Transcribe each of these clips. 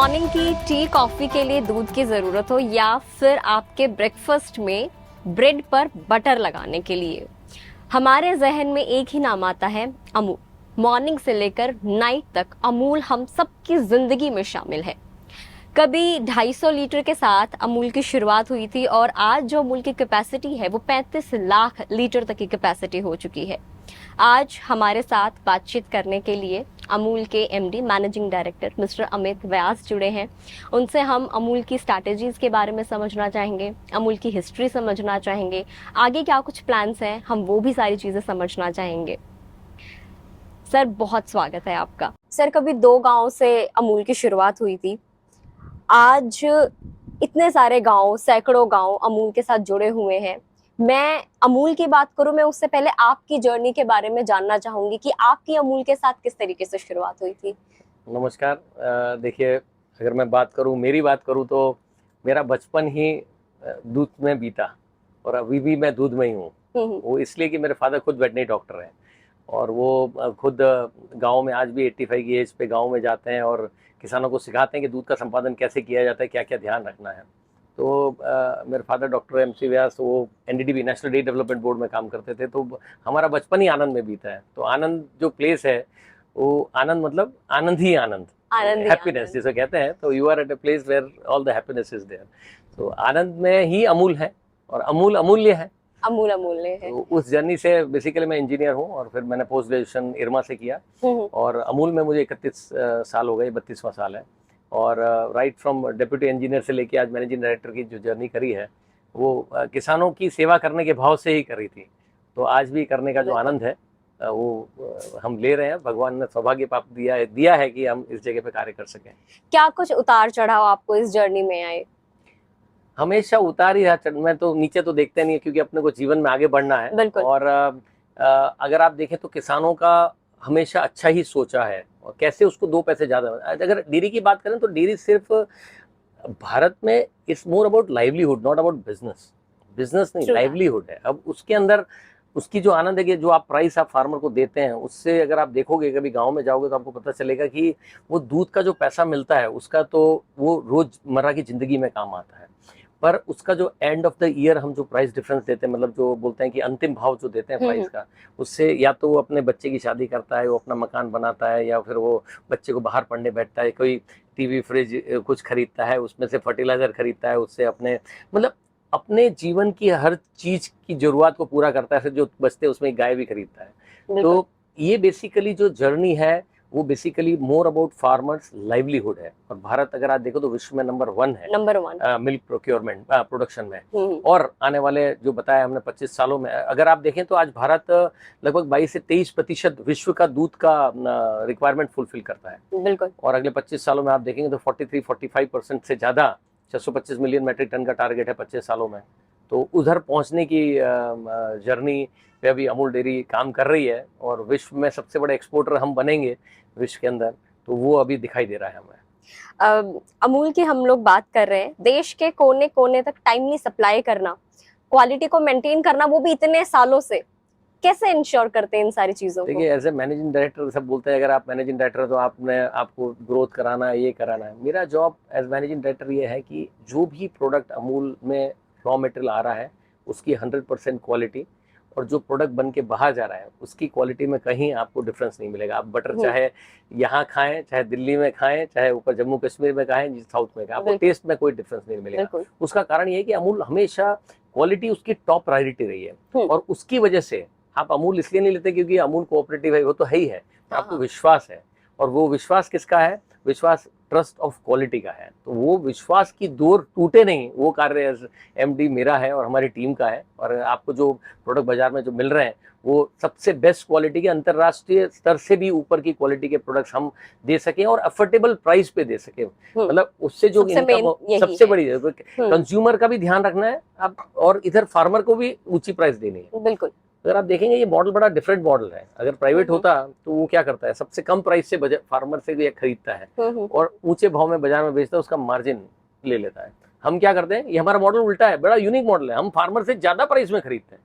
Morning की tea coffee के लिए दूध की जरूरत हो या फिर आपके ब्रेकफास्ट में ब्रेड पर बटर लगाने के लिए, हमारे जहन में एक ही नाम आता है, अमूल। मॉर्निंग से लेकर नाइट तक अमूल हम सबकी जिंदगी में शामिल है। कभी 250 लीटर के साथ अमूल की शुरुआत हुई थी और आज जो अमूल की कैपेसिटी है वो 35 लाख लीटर तक की कैपेसिटी हो चुकी है। आज हमारे साथ बातचीत करने के लिए अमूल के MD managing director mister Amit Vyas जुड़े हैं। उनसे हम अमूल की स्ट्रैटेजीज के बारे में समझना चाहेंगे, अमूल की हिस्ट्री समझना चाहेंगे, आगे क्या कुछ प्लान्स हैं हम वो भी सारी चीजें समझना चाहेंगे। सर बहुत स्वागत है आपका। सर कभी 2 गांव से अमूल की शुरुआत हुई थी, आज इतने सारे गांव, सैकड़ों गांव अमूल के साथ जुड़े हुए हैं। मैं अमूल की बात करूं, मैं उससे पहले आपकी जर्नी के बारे में जानना चाहूंगी कि आपकी अमूल के साथ किस तरीके से शुरुआत हुई थी। नमस्कार। देखिए, अगर मैं मेरी बात करूं तो मेरा बचपन ही दूध में बीता और अभी भी मैं दूध में ही हूँ। वो इसलिए कि मेरे फादर खुद वेटनरी डॉक्टर हैं और वो खुद गांव में आज भी 85 की एज पे गांव में जाते हैं और किसानों को सिखाते हैं कि दूध का संपादन कैसे किया जाता है, क्या क्या ध्यान रखना है। तो मेरे फादर डॉक्टर MC व्यास, वो NDDB national dairy development board में काम करते थे। तो हमारा बचपन ही आनंद में बीता है। तो आनंद जो प्लेस है वो आनंद मतलब आनंद ही आनंद, हैप्पीनेस जिसे कहते हैं। तो you are at a place where all the happiness is there. तो आनंद में ही अमूल है और अमूल अमूल्य है। अमूल अमूल्य है। तो उस जर्नी से बेसिकली मैं इंजीनियर हूँ और फिर मैंने पोस्ट ग्रेजुएशन इरमा से किया और अमूल में मुझे 31 साल हो गए, 32वां साल है। और राइट फ्रॉम डेप्यूटी इंजीनियर से लेके आज मैनेजिंग डायरेक्टर की जो जर्नी करी है वो किसानों की सेवा करने के भाव से ही करी थी। तो आज भी करने का जो आनंद है वो हम ले रहे हैं। भगवान ने सौभाग्य प्राप्त दिया है कि हम इस जगह पे कार्य कर सकें। क्या कुछ उतार चढ़ाव आपको इस जर्नी में आए? हमेशा उतार ही रहा। मैं तो नीचे तो देखते नहीं है क्योंकि अपने को जीवन में आगे बढ़ना है। और अगर आप देखें तो किसानों का हमेशा अच्छा ही सोचा है और कैसे उसको 2 पैसे ज्यादा। अगर डेयरी की बात करें तो डेयरी सिर्फ भारत में is more about livelihood, not about business. Business नहीं, लाइवलीहुड है। अब उसके अंदर उसकी जो आनंद है कि जो आप प्राइस आप फार्मर को देते हैं उससे, अगर आप देखोगे कभी गांव में जाओगे तो आपको पता चलेगा कि वो दूध का जो पैसा मिलता है उसका तो वो रोजमर्रा की जिंदगी में काम आता है। पर उसका जो एंड ऑफ द ईयर हम जो प्राइस डिफरेंस देते हैं, मतलब जो बोलते हैं कि अंतिम भाव जो देते हैं प्राइस का, उससे या तो वो अपने बच्चे की शादी करता है, वो अपना मकान बनाता है, या फिर वो बच्चे को बाहर पढ़ने बैठता है, कोई टीवी फ्रिज कुछ खरीदता है, उसमें से फर्टिलाइजर खरीदता है, उससे अपने मतलब अपने जीवन की हर चीज की जरूरत को पूरा करता है। फिर जो बचते हैं उसमें गाय भी खरीदता है। तो ये बेसिकली जो जर्नी है वो basically more about farmers livelihood है। और भारत अगर आप देखो तो विश्व में नंबर 1 है मिल्क प्रोक्योरमेंट प्रोडक्शन में। और आने वाले जो बताया हमने 25 सालों में अगर आप देखें तो आज भारत लगभग 22 से 23% विश्व का दूध का रिक्वायरमेंट फुलफिल करता है। बिल्कुल। और अगले 25 सालों में आप देखेंगे तो 43-45% से ज्यादा 625 मिलियन मैट्रिक टन का टारगेट है 25 सालों में। तो उधर पहुंचने की जर्नी पे अभी अमूल डेयरी काम कर रही है और विश्व में सबसे बड़े एक्सपोर्टर हम बनेंगे विश्व के अंदर। तो वो अभी दिखाई दे रहा है हमें। अमूल की हम लोग बात कर रहे हैं, देश के कोने कोने तक टाइमली सप्लाई करना, क्वालिटी को मेंटेन करना, वो भी इतने सालों से, कैसे इंश्योर करते हैं इन सारी चीजों को? देखिए, एज ए मैनेजिंग डायरेक्टर सब बोलते हैं अगर आप मैनेजिंग डायरेक्टर तो आपको ग्रोथ कराना है, ये कराना है। मेरा जॉब एज मैनेजिंग डायरेक्टर ये है कि जो भी प्रोडक्ट अमूल में रॉ मटेरियल आ रहा है उसकी 100% क्वालिटी, और जो प्रोडक्ट बन के बाहर जा रहा है उसकी क्वालिटी में कहीं आपको डिफरेंस नहीं मिलेगा। आप बटर चाहे यहाँ खाएं, चाहे दिल्ली में खाएं, चाहे ऊपर जम्मू कश्मीर में खाएं, साउथ में खाएं, आपको टेस्ट में कोई डिफरेंस नहीं मिलेगा। उसका कारण ये है कि अमूल हमेशा क्वालिटी उसकी टॉप प्रायोरिटी रही है। और उसकी वजह से आप अमूल इसलिए नहीं लेते क्योंकि अमूल कोऑपरेटिव है, वो तो है ही है, आपको विश्वास है। और वो विश्वास किसका है? विश्वास ट्रस्ट ऑफ क्वालिटी का है। तो वो विश्वास की डोर टूटे नहीं, वो कार्य MD मेरा है और हमारी टीम का है। और आपको जो प्रोडक्ट बाजार में जो मिल रहे हैं वो सबसे बेस्ट क्वालिटी के, अंतरराष्ट्रीय स्तर से भी ऊपर की क्वालिटी के प्रोडक्ट्स हम दे सकें और अफोर्डेबल प्राइस पे दे सके। मतलब उससे जो इनकम सबसे बड़ी है, कंज्यूमर का भी ध्यान रखना है आप और इधर फार्मर को भी ऊंची प्राइस देनी है। बिल्कुल। अगर आप देखेंगे ये मॉडल बड़ा डिफरेंट मॉडल है। अगर प्राइवेट होता तो वो क्या करता है, सबसे कम प्राइस से फार्मर से ये खरीदता है और ऊंचे भाव में बाजार में बेचता है, उसका मार्जिन ले लेता है। हम क्या करते हैं, ये हमारा मॉडल उल्टा है, बड़ा यूनिक मॉडल है। हम फार्मर से ज्यादा प्राइस में खरीदते हैं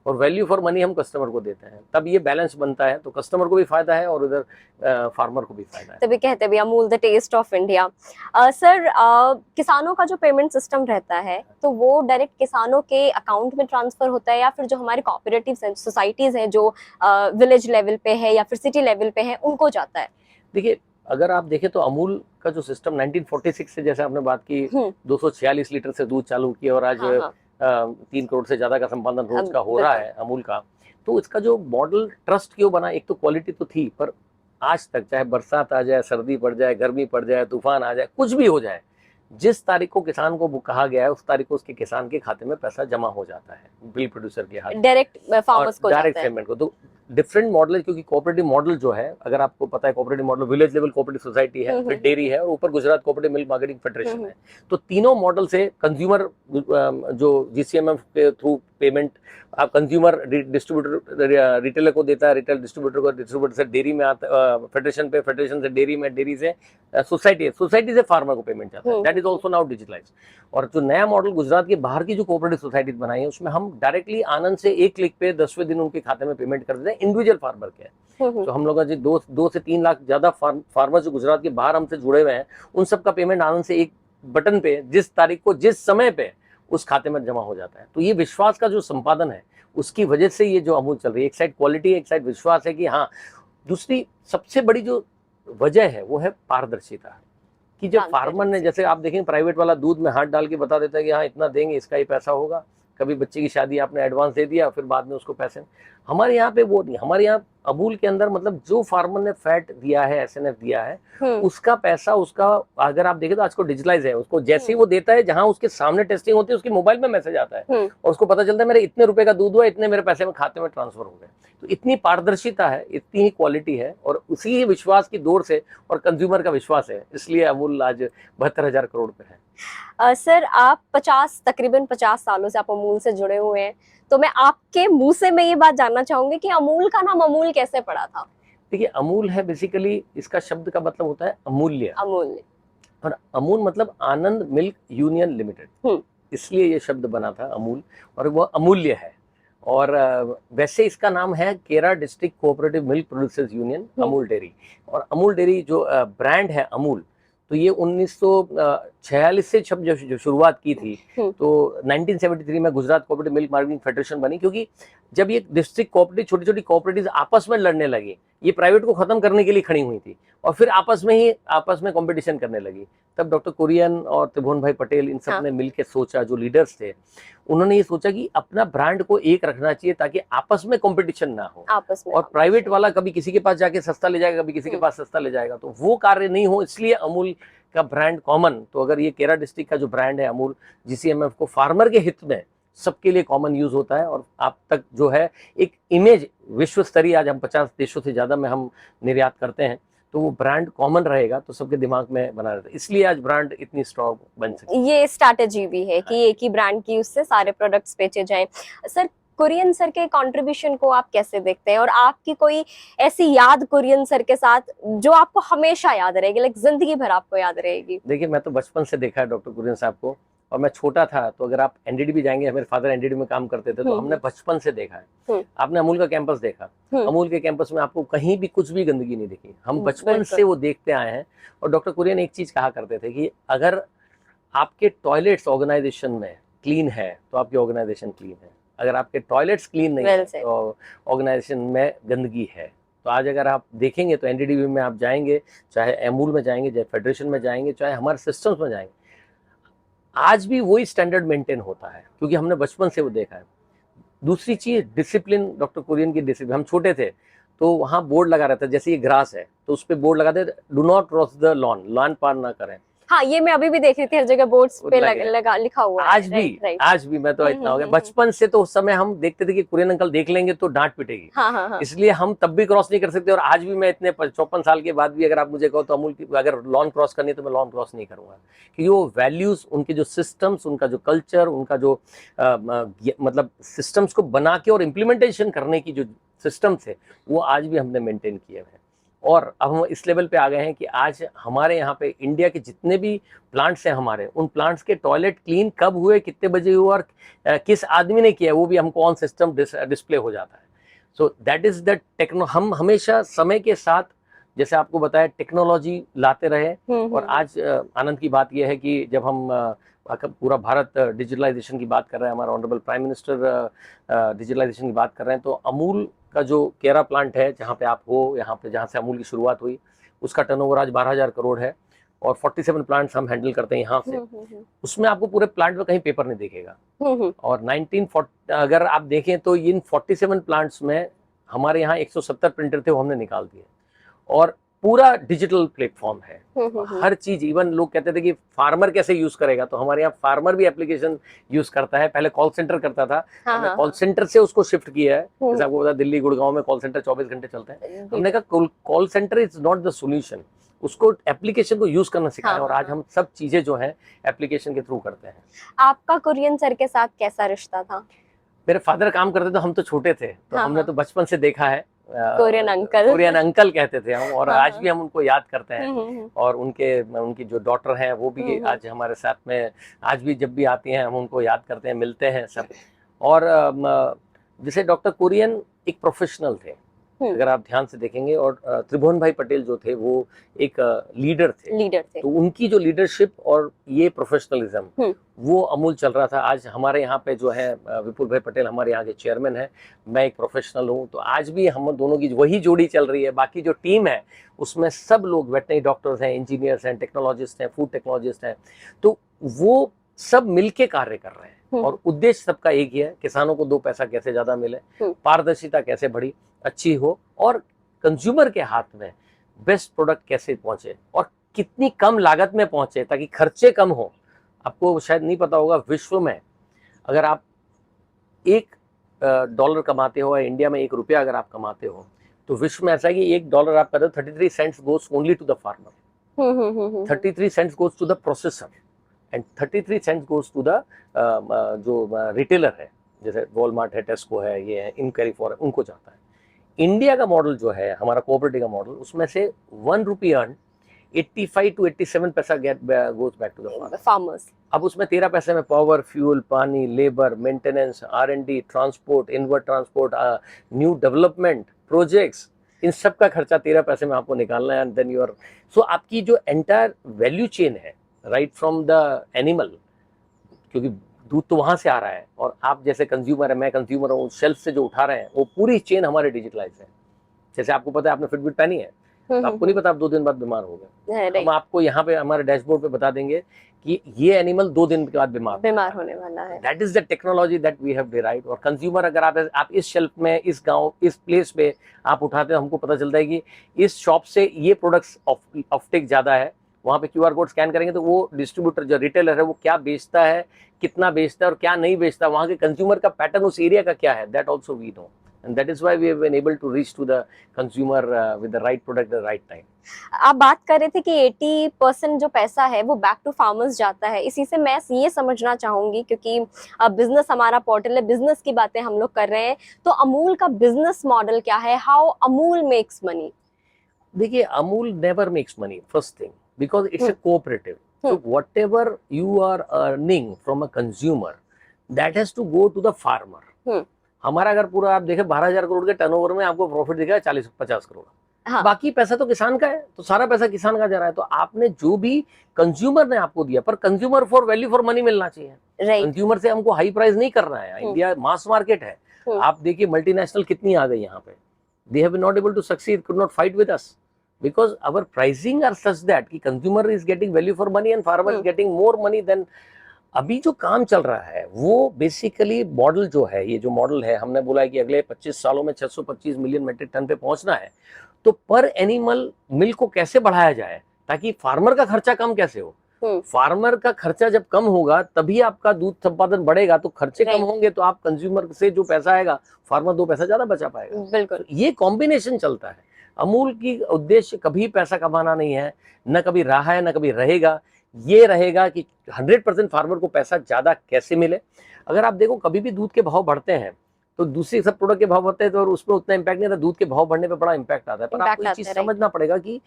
और वैल्यू फॉर मनी हम कस्टमर को देते हैं, तब ये बैलेंस बनता है, तो कस्टमर को भी फायदा है और उधर फार्मर को भी फायदा है। तभी कहते हैं Amul the taste of India. Sir, किसानों का जो पेमेंट सिस्टम रहता है तो वो डायरेक्ट किसानों के अकाउंट में ट्रांसफर होता है या फिर जो हमारे कोऑपरेटिव सोसाइटीज हैं जो विलेज लेवल पे है या फिर सिटी लेवल पे है उनको जाता है? देखिए, अगर आप देखें तो अमूल का जो सिस्टम 1946 से, जैसे आपने बात की, 246 लीटर से दूध चालू किया और आज 3 करोड़ से ज्यादा का संपादन रोज का हो रहा है अमूल का। तो इसका जो मॉडल ट्रस्ट क्यों बना, एक तो क्वालिटी तो थी, पर आज तक चाहे बरसात आ जाए, सर्दी पड़ जाए, गर्मी पड़ जाए, तूफान आ जाए, कुछ भी हो जाए, जिस तारीख को किसान को कहा गया है उस तारीख को उसके किसान के खाते में पैसा जमा हो जाता है, बिल प्रोड्यूसर के हाथ, डायरेक्ट फार्मर्स को डायरेक्ट पेमेंट को। तो डिफरेंट मॉडल है, क्योंकि कोऑपरेटिव मॉडल जो है, अगर आपको पता है, cooperative model village level cooperative society है, फिर डेयरी है और ऊपर Gujarat cooperative milk marketing federation है। तो तीनों मॉडल से कंज्यूमर जो जीसीएमएफ के थ्रू पेमेंट आप कंज्यूमर डिस्ट्रीब्यूटर रिटेलर को देता है, रिटेल डिस्ट्रीब्यूटर को, डिस्ट्रीब्यूटर से डेयरी में आता, फेडरेशन पे, फेडरेशन से डेयरी में, डेयरी से सोसाइटी है, सोसाइटी से फार्मर को पेमेंट जाता है। That is also now digitalised. और जो नया मॉडल गुजरात के बाहर की जो कोऑपरेटिव सोसाइटी बनाई है, उसमें हम डायरेक्टली आनंद से एक क्लिक पे 10वें दिन उनके खाते में पेमेंट कर देते हैं, इंडिविजुअल फार्मर के। तो हम लोग जो 2 से 3 लाख ज्यादा फार्मर जो गुजरात के बाहर हमसे जुड़े हुए हैं, उन सबका पेमेंट आनंद से एक बटन पे, जिस तारीख को, जिस समय पे उस खाते में जमा हो जाता है। तो ये विश्वास का जो संपादन है, उसकी वजह से ये जो अमूल चल रही है, एक साइड क्वालिटी, एक साइड विश्वास है कि हाँ। दूसरी सबसे बड़ी जो वजह है वो है पारदर्शिता, कि जब फार्मर ने, जैसे आप देखें प्राइवेट वाला दूध में हाथ डाल के बता देता है कि हाँ इतना देंगे, इसका ही पैसा होगा, कभी बच्चे की शादी आपने एडवांस दे दिया, फिर बाद में उसको पैसे। हमारे यहाँ पे वो नहीं, हमारे यहाँ अमूल के अंदर मतलब जो फार्मर ने फैट दिया है, एसएनएफ दिया है, उसका पैसा, उसका अगर आप देखें तो आज को डिजिटलाइज है, उसको जैसे ही वो देता है, जहां उसके सामने टेस्टिंग होती है, उसके मोबाइल में मैसेज आता है और उसको पता चलता है मेरे इतने रुपए का दूध हुआ, इतने मेरे पैसे में खाते में ट्रांसफर हो गए। तो इतनी पारदर्शिता है, इतनी ही क्वालिटी है, और उसी ही विश्वास की दौड़ से और कंज्यूमर का विश्वास है, इसलिए अमूल आज 72,000 करोड़ पे है। सर, आप तकरीबन 50 सालों से आप अमूल से जुड़े हुए हैं, तो मैं आपके मुंह से मैं ये बात जानना चाहूंगी कि अमूल का नाम अमूल कैसे पड़ा था? देखिए, अमूल है बेसिकली, इसका शब्द का मतलब होता है अमूल्य। अमूल्य, और अमूल मतलब आनंद मिल्क यूनियन लिमिटेड, इसलिए ये शब्द बना था अमूल, और वो अमूल्य है। और वैसे इसका नाम है केरा district cooperative milk producers union Amul dairy. और अमूल डेयरी जो ब्रांड है अमूल, तो ये 1946 से जो शुरुआत की थी, तो 1973 में Gujarat cooperative milk marketing federation बनी, क्योंकि जब ये डिस्ट्रिक्ट कोऑपरेटिव, छोटी छोटी कोऑपरेटिव आपस में लड़ने लगी, ये प्राइवेट को खत्म करने के लिए खड़ी हुई थी और फिर आपस में कंपटीशन करने लगी, तब डॉक्टर कुरियन और त्रिभुवन भाई पटेल इन सब ने मिलकर सोचा, जो लीडर्स थे उन्होंने ये सोचा कि अपना ब्रांड को एक रखना चाहिए ताकि आपस में कंपटीशन ना हो, आपस में, और प्राइवेट वाला कभी किसी के पास जाके सस्ता ले जाएगा, कभी किसी के पास सस्ता ले जाएगा, तो वो कार्य नहीं हो, इसलिए अमूल का ब्रांड कॉमन। तो अगर ये केरा डिस्ट्रिक्ट का जो ब्रांड है अमूल, जीसीएमएफ को फार्मर के हित में सबके लिए कॉमन यूज होता है, और आप तक जो है एक इमेज विश्व स्तरीय, आज हम 50 देशों से ज्यादा में हम निर्यात करते हैं, तो वो ब्रांड कॉमन रहेगा, तो सबके दिमाग में बना रहता है, इसलिए आज ब्रांड इतनी स्ट्रॉन्ग बन सके। ये स्ट्रैटेजी भी है कि एक ही ब्रांड की उससे सारे प्रोडक्ट्स बेचे जाएं। सर, कुरियन सर के कंट्रीब्यूशन को आप कैसे देखते हैं, और आपकी कोई ऐसी याद कुरियन सर के साथ जो आपको हमेशा याद रहेगी, लाइक जिंदगी भर आपको याद रहेगी? देखिए, मैं तो बचपन से देखा है डॉक्टर कुरियन साहब को, और मैं छोटा था तो अगर आप एनडीडी भी जाएंगे, मेरे फादर एनडीडी में काम करते थे, तो हमने बचपन से देखा है। आपने अमूल का कैंपस देखा, अमूल के कैंपस में आपको कहीं भी कुछ भी गंदगी नहीं दिखी, हम बचपन से वो देखते आए हैं। और डॉक्टर कुरियन एक चीज कहा करते थे कि अगर आपके टॉयलेट्स ऑर्गेनाइजेशन में क्लीन है तो आपकी ऑर्गेनाइजेशन क्लीन है, अगर आपके टॉयलेट्स क्लीन नहीं है तो ऑर्गेनाइजेशन में गंदगी है। तो आज अगर आप देखेंगे तो एनडीडीबी में आप जाएंगे, चाहे अमूल में जाएंगे, चाहे फेडरेशन में जाएंगे, चाहे हमारे सिस्टम्स में जाएंगे, आज भी वही स्टैंडर्ड मेंटेन होता है, क्योंकि हमने बचपन से वो देखा है। दूसरी चीज डिसिप्लिन, डॉक्टर कुरियन की डिसिप्लिन। हम छोटे थे तो वहाँ बोर्ड लगा रहता है, जैसे ये ग्रास है तो उस पर बोर्ड लगाते, do not cross the lawn पार ना करें। हाँ, ये मैं अभी भी देख रही थी, हर जगह बोर्ड्स पे लिखा हुआ आज है। आज भी मैं तो इतना हो गया, बचपन से तो उस समय हम देखते थे कि कुरियन अंकल देख लेंगे तो डांट पिटेगी। हाँ। इसलिए हम तब भी क्रॉस नहीं कर सकते, और आज भी मैं इतने 54 साल के बाद भी अगर आप मुझे कहो तो अमूल की अगर लॉन क्रॉस करनी है तो मैं लॉन क्रॉस नहीं करूंगा, क्योंकि वो वैल्यूज, उनके जो सिस्टम्स, उनका जो कल्चर, उनका जो मतलब सिस्टम्स को बना के और इम्प्लीमेंटेशन करने की जो सिस्टम्स है, वो आज भी हमने मेंटेन किए हैं। और अब हम इस लेवल पे आ गए हैं कि आज हमारे यहाँ पे इंडिया के जितने भी प्लांट्स हैं हमारे, उन प्लांट्स के टॉयलेट क्लीन कब हुए, कितने बजे हुए और किस आदमी ने किया, वो भी हमको ऑन सिस्टम डिस्प्ले हो जाता है। So that is the techno, हम हमेशा समय के साथ जैसे आपको बताया टेक्नोलॉजी लाते रहे। और आज आनंद की बात यह है कि जब हम पूरा भारत डिजिटलाइजेशन की बात कर रहा है, हमारा ऑनरेबल प्राइम मिनिस्टर डिजिटलाइजेशन की बात कर रहे हैं, तो अमूल का जो केरा प्लांट है जहाँ पे आप हो, यहाँ पे जहाँ से अमूल की शुरुआत हुई, उसका टर्नओवर आज 12,000 करोड़ है और 47 प्लांट्स हम हैंडल करते हैं यहाँ से। उसमें आपको पूरे प्लांट में कहीं पेपर नहीं दिखेगा। और 1940 अगर आप देखें तो इन 47 प्लांट्स में हमारे यहाँ 170 प्रिंटर थे, वो हमने निकाल दिए और पूरा डिजिटल प्लेटफॉर्म है। हर चीज, इवन लोग कहते थे कि फार्मर कैसे यूज करेगा, तो हमारे यहाँ फार्मर भी एप्लीकेशन यूज करता है। पहले कॉल सेंटर करता था, हमने कॉल सेंटर से उसको शिफ्ट किया है। जैसे आपको पता, दिल्ली गुड़गांव में कॉल सेंटर 24 घंटे चलते हैं। हमने कहा call centre is not the solution, उसको एप्लीकेशन को यूज करना सिखाया। और आज हम सब चीजें जो है एप्लीकेशन के थ्रू करते हैं। आपका कुरियन सर के साथ कैसा रिश्ता था? मेरे फादर काम करते थे, हम तो छोटे थे, तो हमने तो बचपन से देखा है। कोरियन अंकल कहते थे हम, और आज भी हम उनको याद करते हैं। और उनकी जो डॉटर हैं वो भी आज हमारे साथ में, आज भी जब भी आती हैं हम उनको याद करते हैं, मिलते हैं सब। और जैसे डॉक्टर कुरियन एक प्रोफेशनल थे, अगर आप ध्यान से देखेंगे, और त्रिभुवन भाई पटेल जो थे वो एक लीडर थे। तो उनकी जो लीडरशिप और ये प्रोफेशनलिज्म, वो अमूल चल रहा था। आज हमारे यहाँ पे जो है विपुल भाई पटेल हमारे यहाँ के चेयरमैन हैं, मैं एक प्रोफेशनल हूँ, तो आज भी हम दोनों की वही जोड़ी चल रही है। बाकी जो टीम है उसमें सब लोग वेटनरी डॉक्टर्स हैं, इंजीनियर्स हैं, टेक्नोलॉजिस्ट हैं, फूड टेक्नोलॉजिस्ट हैं, तो वो सब मिलके कार्य कर रहे हैं। और उद्देश्य सबका एक ही है, किसानों को 2 पैसा कैसे ज्यादा मिले, पारदर्शिता कैसे बढ़ी, अच्छी हो, और कंज्यूमर के हाथ में बेस्ट प्रोडक्ट कैसे पहुंचे और कितनी कम लागत में पहुंचे ताकि खर्चे कम हो। आपको शायद नहीं पता होगा, विश्व में अगर आप $1 कमाते हो, या इंडिया में ₹1 अगर आप कमाते हो, तो विश्व में ऐसा है कि $1 आप कर, 33 cents goes only to the farmer, 33 cents goes to the processor, and 33 cents goes to the जो रिटेलर है, जैसे वॉलमार्ट है, टेस्को है, ये है, इनकैरिफोर है, उनको जाता है। इंडिया का मॉडल जो है, हमारा कोऑपरेटिव का मॉडल, उसमें से ₹1 अर्न 85 to 87 पैसा goes back to the farmers. अब उसमें 13 पैसे में पावर, फ्यूल, पानी, labour, maintenance, R&D, transport, inward transport, new development projects, इन सब का खर्चा 13 पैसे में आपको निकालना है। एंड देन यूर, सो आपकी जो एंटायर वैल्यू चेन है, राइट फ्रॉम द एनिमल, क्योंकि दूध तो वहां से आ रहा है, और आप जैसे कंज्यूमर है, मैं कंज्यूमर हूँ, शेल्फ से जो उठा रहे हैं, वो पूरी चेन हमारे डिजिटलाइज है। जैसे आपको पता है, आपने फिटबिट पहनी है, तो आपको नहीं पता आप 2 दिन बाद बीमार हो गए, हम आपको यहाँ पे हमारे डैशबोर्ड पे बता देंगे कि ये एनिमल 2 दिन के बाद बीमार होने वाला है। That is the technology that we have derived. और कंज्यूमर, अगर आप इस शेल्फ में, इस गांव, इस प्लेस पे आप उठाते हैं, हमको पता चलता है कि इस शॉप से ये प्रोडक्ट्स ऑफटेक ज्यादा है, वहाँ पे QR कोड स्कैन करेंगे तो वो डिस्ट्रीब्यूटर जो रिटेलर है वो क्या बेचता है, कितना बेचता है और क्या नहीं बेचता, वहाँ के कंज्यूमर का पैटर्न उस एरिया का क्या है, that also we know, and that is why we have been able to reach to the consumer with the right product the right time. आप बात कर रहे थे कि 80% जो पैसा है वो बैक टू फार्मर्स जाता है। इसी से मैं ये समझना चाहूंगी, क्योंकि बिजनेस हमारा पोर्टल है, बिजनेस की बातें हम लोग कर रहे हैं, तो अमूल का बिजनेस मॉडल क्या है? How Amul makes money? देखिए, Amul never makes money, first thing, because it's a cooperative. So whatever you are earning from a consumer, that has to go to the farmer. हमारा अगर पूरा आप देखें 12,000 करोड़ के टर्नओवर में आपको प्रॉफिट दिखा है 40-50 करोड़, हाँ। बाकी पैसा तो किसान का है, तो सारा पैसा किसान का जा रहा है। तो आपने जो भी कंज्यूमर ने आपको दिया, पर consumer for value for money मिलना चाहिए। कंज्यूमर से हमको हाई प्राइस नहीं करना है। इंडिया मास मार्केट है। आप देखिए मल्टीनेशनल कितनी आ गई यहाँ पे, they have been not able to succeed, could not fight with us, because our pricing are such that कि consumer is getting value for money and farmer is getting more money than। अभी जो काम चल रहा है वो basically model जो है, ये जो मॉडल है, हमने बोला है कि अगले 25 सालों में 625 मिलियन मेट्रिक टन पे पहुंचना है, तो पर एनिमल मिल्क को कैसे बढ़ाया जाए ताकि फार्मर का खर्चा कम कैसे हो। फार्मर का खर्चा जब कम होगा तभी आपका दूध उत्पादन बढ़ेगा, तो खर्चे कम होंगे तो आप कंज्यूमर से जो पैसा आएगा, फार्मर 2 पैसा ज्यादा बचा पाएगा। बिल्कुल, ये कॉम्बिनेशन चलता है। अमूल की उद्देश्य कभी पैसा कमाना नहीं है, न कभी रहा है न कभी रहेगा। ये रहेगा कि 100% फार्मर को पैसा ज्यादा कैसे मिले। अगर आप देखो कभी भी दूध के भाव बढ़ते हैं तो दूसरे सब प्रोडक्ट के भाव होते हैं तो और उसमें उतना इम्पैक्ट नहीं आता, दूध के भाव बढ़ने पे बड़ा इम्पैक्ट आता है। पर आपको ये चीज समझना पड़ेगा कि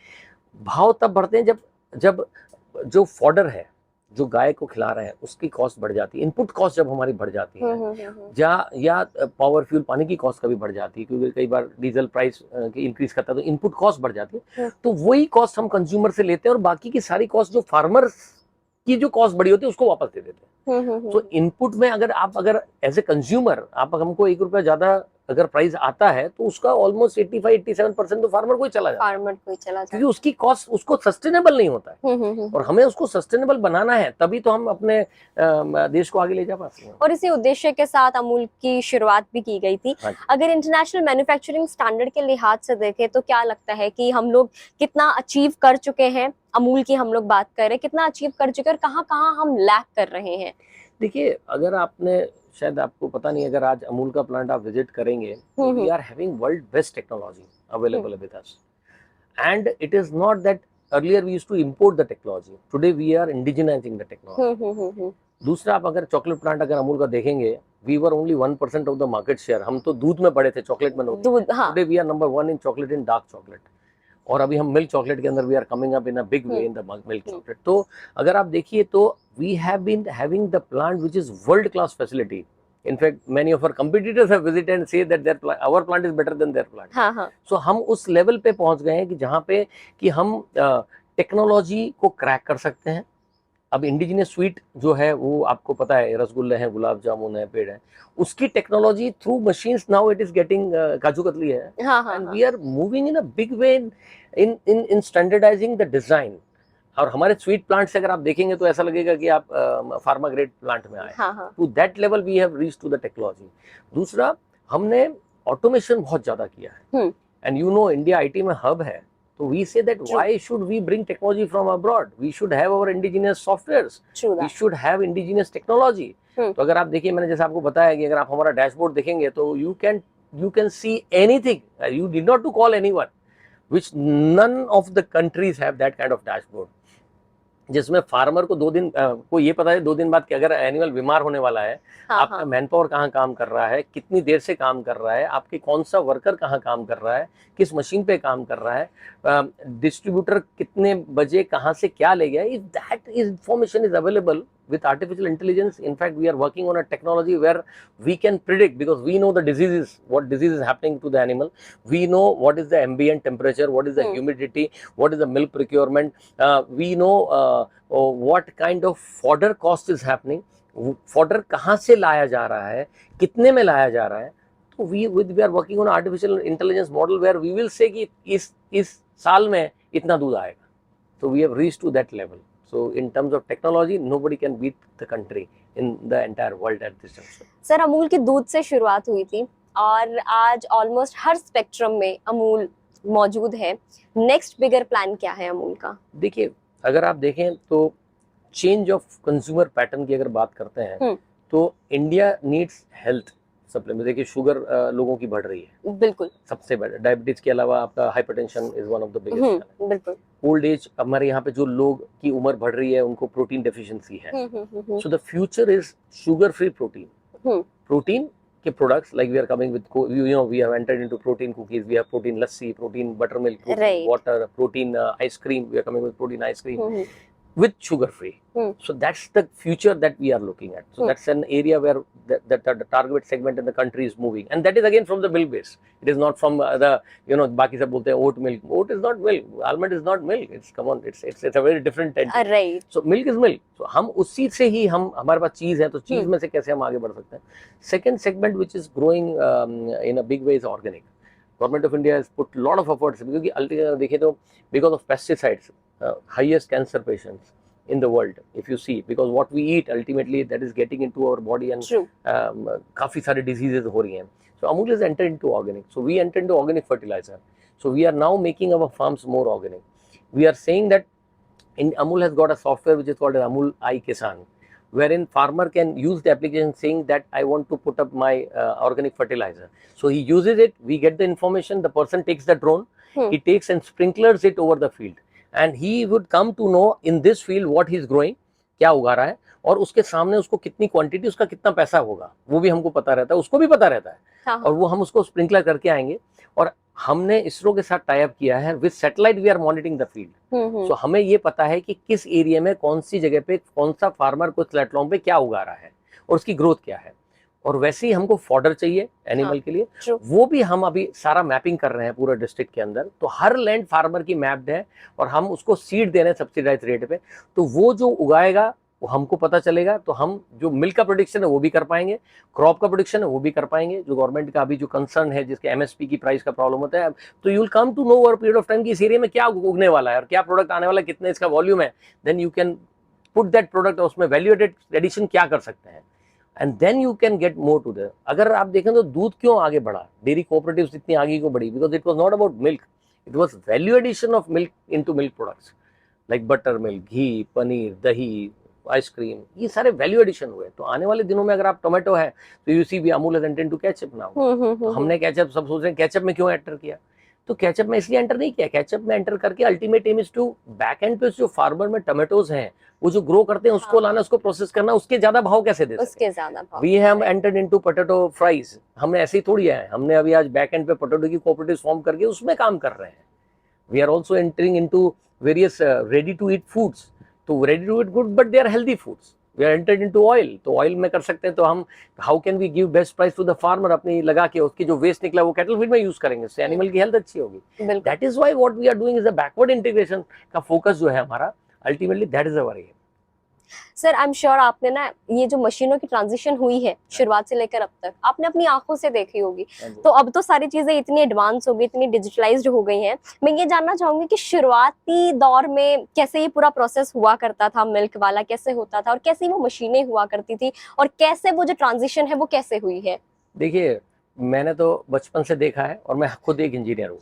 भाव तब बढ़ते हैं जब जो फॉडर है, जो गाय को खिला रहे हैं, उसकी कॉस्ट बढ़ जाती है, इनपुट कॉस्ट जब हमारी बढ़ जाती है, या पावर फ्यूल पानी की कॉस्ट कभी बढ़ जाती है, क्योंकि कई बार डीजल प्राइस इंक्रीज करता है तो इनपुट कॉस्ट बढ़ जाती है, तो वही कॉस्ट हम कंज्यूमर से लेते हैं और बाकी की सारी कॉस्ट जो फार्मर की जो कॉस्ट बढ़ी होती है उसको वापस दे देते हैं। तो इनपुट में अगर एज ए कंज्यूमर आप हमको ₹1 ज्यादा अगर प्राइस आता है तो उसका ऑलमोस्ट 85-87% तो फार्मर को ही चला जाता है, क्योंकि उसकी कॉस्ट उसको सस्टेनेबल नहीं होता है। और हमें उसको सस्टेनेबल बनाना है, तभी तो हम अपने देश को आगे ले जा पाते हैं। और इसी उद्देश्य के साथ अमूल की शुरुआत भी की गई थी। अगर इंटरनेशनल मैन्युफैक्चरिंग स्टैंडर्ड के लिहाज से देखें तो क्या लगता है कि हम लोग कितना अचीव कर चुके हैं? अमूल की हम लोग बात कर रहे हैं, कितना अचीव कर चुके हैं और कहाँ कहाँ हम लैक कर रहे हैं? देखिए, अगर आपने, शायद आपको पता नहीं, अगर आज अमूल का प्लांट आप विजिट करेंगे, we are having world best technology available with us, and it is not that earlier we used to import the technology, today we are indigenising the technology. दूसरा, आप अगर चॉकलेट प्लांट अगर अमूल का देखेंगे, we were only 1% of the market share. हम तो दूध में बड़े थे, चॉकलेट में नहीं। Today we are number 1 in chocolate, in dark chocolate, और अभी हम मिल्क चॉकलेट के अंदर we are coming up in a big way in the milk chocolate. तो अगर आप देखिए तो we have been having the plant which is world class facility. In fact, many of our competitors have visited and say that our plant is better than their plant. So हम उस level पे पहुंच गए हैं कि जहाँ पे कि हम टेक्नोलॉजी को क्रैक कर सकते हैं। अब इंडिजिनियस स्वीट जो है वो आपको पता है, रसगुल्ले हैं, गुलाब जामुन है, पेड़ है, उसकी technology through machines now it is getting, kaju katli है, and we are moving in a big way in standardising the design. और हमारे स्वीट प्लांट से अगर आप देखेंगे तो ऐसा लगेगा कि आप फार्मा ग्रेड प्लांट में आए। To that level we have reached to the technology. दूसरा, हमने ऑटोमेशन बहुत ज्यादा किया है, and you know India IT में हब है, तो we say that why should we bring technology from abroad? We should have our indigenous softwares, we should have indigenous technology. तो अगर आप देखिए, मैंने जैसे आपको बताया कि अगर आप हमारा डैशबोर्ड देखेंगे तो you can see anything, you need not to call anyone, which none of the countries have that kind of dashboard, जिसमें फार्मर को 2 दिन को ये पता है 2 दिन बाद कि अगर एनिमल बीमार होने वाला है, आपका मैन पावर कहाँ काम कर रहा है, कितनी देर से काम कर रहा है, आपके कौन सा वर्कर कहाँ काम कर रहा है, किस मशीन पे काम कर रहा है, डिस्ट्रीब्यूटर कितने बजे कहाँ से क्या ले गया, if that information is available with artificial intelligence. In fact, we are working on a technology where we can predict, because we know the diseases, what disease is happening to the animal, we know what is the ambient temperature, what is the humidity, what is the milk procurement, we know what kind of fodder cost is happening, fodder कहाँ से लाया जा रहा है, कितने में लाया जा रहा है। तो we are working on artificial intelligence model where we will say कि इस साल में इतना दूध आएगा। So we have reached to that level. So in terms of technology, nobody can beat the country in the entire world at this juncture. Sir, Amul की दूध से शुरुआत हुई थी और आज ऑलमोस्ट हर स्पेक्ट्रम में अमूल मौजूद है। नेक्स्ट बिगर प्लान क्या है अमूल का? देखिए, अगर आप देखें तो चेंज ऑफ कंज्यूमर पैटर्न की अगर बात करते हैं तो इंडिया नीड्स हेल्थ सप्लीमेंट। देखिए, शुगर लोगों की बढ़ रही है, बिल्कुल सबसे बड़ा। डायबिटीज के अलावा आपका hypertension is one of the biggest, बिल्कुल। ओल्ड एज, हमारे यहाँ पे जो लोग की उम्र बढ़ रही है उनको प्रोटीन डेफिशिएंसी है। So the future is sugar free protein. Protein के products like we are coming with, you know, we have entered into protein cookies, we have protein lassi, protein buttermilk, protein water, protein ice cream, we are coming with protein ice cream with sugar free. So that's the future that we are looking at. So that's an area where the target segment in the country is moving, and that is again from the milk base. It is not from the, you know, बाकी सब बोलते हैं oat milk. Oat is not milk. Almond is not milk. It's, come on, it's a very different entity. Right. So milk is milk. So हम उसी से ही हमारे पास चीज है, तो चीज में से कैसे हम आगे बढ़ सकते हैं? Second segment which is growing in a big way is organic. Government of India has put a lot of efforts, क्योंकि अल्टीमेटली देखें तो because of pesticides, highest cancer patients in the world, if you see, because what we eat ultimately that is getting into our body, and काफी सारे diseases हो रही हैं. So Amul has entered into organic. So we entered into organic fertilizer. So we are now making our farms more organic. We are saying that Amul has got a software which is called as Amul iKisan, wherein farmer can use the application saying that I want to put up my organic fertilizer. So he uses it, we get the information, the person takes the drone, he takes and sprinklers it over the field, and he would come to know in this field what he is growing, क्या उगा रहा है, और उसके सामने उसको कितनी quantity, उसका कितना पैसा होगा वो भी हमको पता रहता है, उसको भी पता रहता है। हाँ। और वो हम उसको स्प्रिंकलर करके आएंगे। और हमने इसरो के साथ टाई अप किया है, with satellite we are monitoring the field. So हमें ये पता है कि किस एरिया में कौन सी जगह पे कौन सा फार्मर को प्लेटफॉर्म पे क्या उगा रहा है और उसकी ग्रोथ क्या है। और वैसे ही हमको फॉडर चाहिए एनिमल के लिए, वो भी हम अभी सारा मैपिंग कर रहे हैं पूरे डिस्ट्रिक्ट के अंदर। तो हर लैंड फार्मर की मैप्ड है और हम उसको सीड दे रहे हैं सब्सिडाइज रेट पे। तो वो जो उगाएगा वो हमको पता चलेगा, तो हम जो मिल्क का प्रोडक्शन है वो भी कर पाएंगे, क्रॉप का प्रोडक्शन है वो भी कर पाएंगे। जो गवर्नमेंट का अभी जो कंसर्न है, जिसके एमएसपी की प्राइस का प्रॉब्लम होता है, तो you will come to know over period of time कि इस एरिया में क्या उगने वाला है और क्या प्रोडक्ट आने वाला है, कितना इसका वॉल्यूम है। Then you can put that product, उसमें वैल्यू एडेड एडिशन क्या कर सकते हैं, and then you can get more to the. अगर आप देखें तो दूध क्यों आगे बढ़ा, डेयरी कोऑपरेटिव्स इतनी आगे क्यों बढ़ी, because it was not about milk, it was value addition of milk into milk products like buttermilk, ghee, paneer, dahi, ice cream, ये सारे वैल्यू एडिशन हुए। तो आने वाले दिनों में अगर आप टोमेटो है तो you see we Amul has entered to ketchup now. तो हमने केचप, सब सोच रहे हैं केचप में क्यों एंटर किया, तो केचप में इसलिए एंटर नहीं किया, केचप में एंटर करके ultimate aim is to back end पे जो फार्मर में टोमेटोज हैं वो जो ग्रो करते हैं उसको लाना, उसको प्रोसेस करना, उसके ज्यादा भाव कैसे दे उसके ज्यादा भाव। We have entered into potato fries. हमने ऐसे ही थोड़ी है, हमने अभी आज बैक एंड पे पोटैटो की कोऑपरेटिव फॉर्म करके उसमें काम कर रहे हैं। We are also entering into various ready to eat foods. तो ready to eat good but they are healthy foods. We are entered into oil, तो ऑयल में कर सकते हैं। तो हम how can we give best price to the farmer, अपनी लगा के उसकी जो वेस्ट निकला वो कैटल फीड में यूज करेंगे, उससे एनिमल की हेल्थ अच्छी होगी। That is why what we are doing is the backward integration का फोकस जो है हमारा, ultimately that is our aim. Sir I am sure आपने ना ये जो मशीनों की ट्रांजिशन हुई है शुरुआत से लेकर अब तक, आपने अपनी आंखों से देखी होगी। तो अब तो सारी चीजें इतनी एडवांस हो गई, इतनी डिजिटलाइज्ड हो गई हैं। मैं ये जानना चाहूंगी कि शुरुआती दौर में कैसे ये पूरा प्रोसेस हुआ करता था, मिल्क वाला कैसे होता था और कैसी वो मशीनें हुआ करती थी और कैसे वो जो ट्रांजिशन है वो कैसे हुई है? देखिए, मैंने तो बचपन से देखा है और मैं खुद एक इंजीनियर हूँ।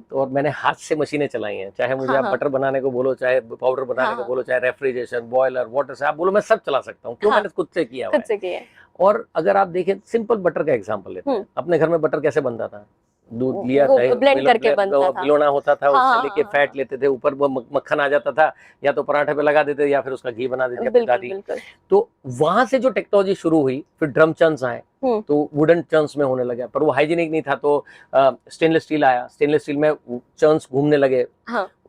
तो और मैंने हाथ से मशीनें चलाई हैं, चाहे मुझे आप बटर बनाने को बोलो, चाहे पाउडर बनाने को बोलो, चाहे रेफ्रिजरेशन, बॉयलर, वाटर से आप बोलो, मैं सब चला सकता हूँ। क्यों? मैंने खुद से किया हुआ है। और अगर आप देखें, सिंपल बटर का एग्जांपल लेते हैं, अपने घर में बटर कैसे बनता था? दूध लिया, ब्लेंड करके बनता था, भिगोना होता था, उससे लेके फैट लेते थे, ऊपर वो मक्खन आ जाता था, या तो पराठे पे लगा देते या फिर उसका घी बना देते दादी। तो वहां से जो टेक्नोलॉजी शुरू हुई, फिर ड्रम चर्न्स आए, तो वुडन चर्न्स में होने लगा, पर वो हाइजीनिक नहीं था, तो स्टेनलेस स्टील आया, स्टेनलेस स्टील में चर्न्स घूमने लगे।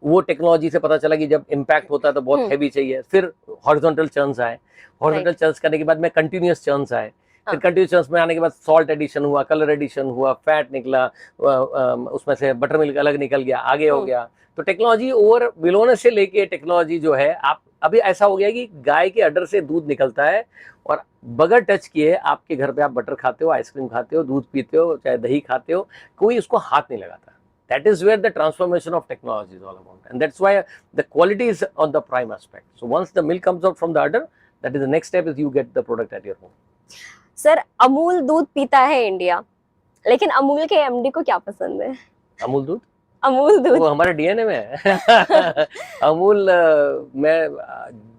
वो टेक्नोलॉजी से पता चला कि जब इम्पैक्ट होता है तो बहुत हैवी चाहिए। फिर हॉरिजॉन्टल चर्न्स आए, हॉरिजॉन्टल चर्न्स करने के बाद में कंटिन्यूअस चर्न्स आए, फिर कंटिन्यूस चर्न्स में आने के बाद सॉल्ट एडिशन हुआ, कलर एडिशन हुआ, फैट निकला, उसमें से बटर मिल्क अलग निकल गया, आगे हो गया। तो टेक्नोलॉजी ओवर बिलोने से लेके टेक्नोलॉजी जो है, आप अभी ऐसा हो गया कि गाय के अडर से दूध निकलता है और बगैर टच किए आपके घर पे आप बटर खाते हो, आइसक्रीम खाते हो, दूध पीते हो, चाहे दही खाते हो, कोई उसको हाथ नहीं लगाता। That is where the transformation of technology is all about, and that's why the quality is on the prime aspect. So once the milk comes out from the udder, that is the next step, is you get the product at your home. Sir, Amul दूध पीता है India, लेकिन अमूल के MD को क्या पसंद है? अमूल दूध? अमूल दूध वो हमारे डीएनए में है। अमूल, मैं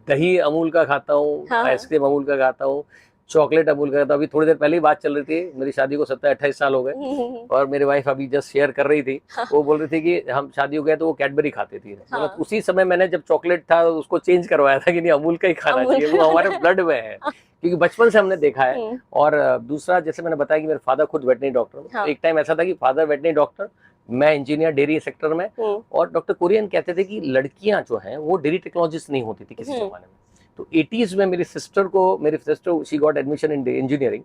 दही अमूल का खाता हूँ, आइसक्रीम अमूल का खाता हूँ, चॉकलेट अमूल का खाता हूँ। अभी थोड़ी देर पहले ही बात चल रही थी, मेरी शादी को 27-28 साल हो गए, और मेरी वाइफ अभी जस्ट शेयर कर रही थी, वो बोल रही थी कि हम शादी हो गए तो वो कैडबरी खाती थी। मतलब उसी समय मैंने जब चॉकलेट था उसको चेंज करवाया था कि नहीं, अमूल का ही खाना चाहिए, वो हमारे ब्लड में है, क्योंकि बचपन से हमने देखा है। और दूसरा, जैसे मैंने बताया कि मेरे फादर खुद वेटनरी डॉक्टर, एक टाइम ऐसा था कि फादर वेटनरी डॉक्टर, मैं इंजीनियर डेयरी सेक्टर में, और डॉक्टर कुरियन कहते थे कि लड़कियां जो हैं वो डेयरी टेक्नोलॉजिस्ट नहीं होती थी किसी जमाने में। तो 80s में मेरी sister she got admission in engineering,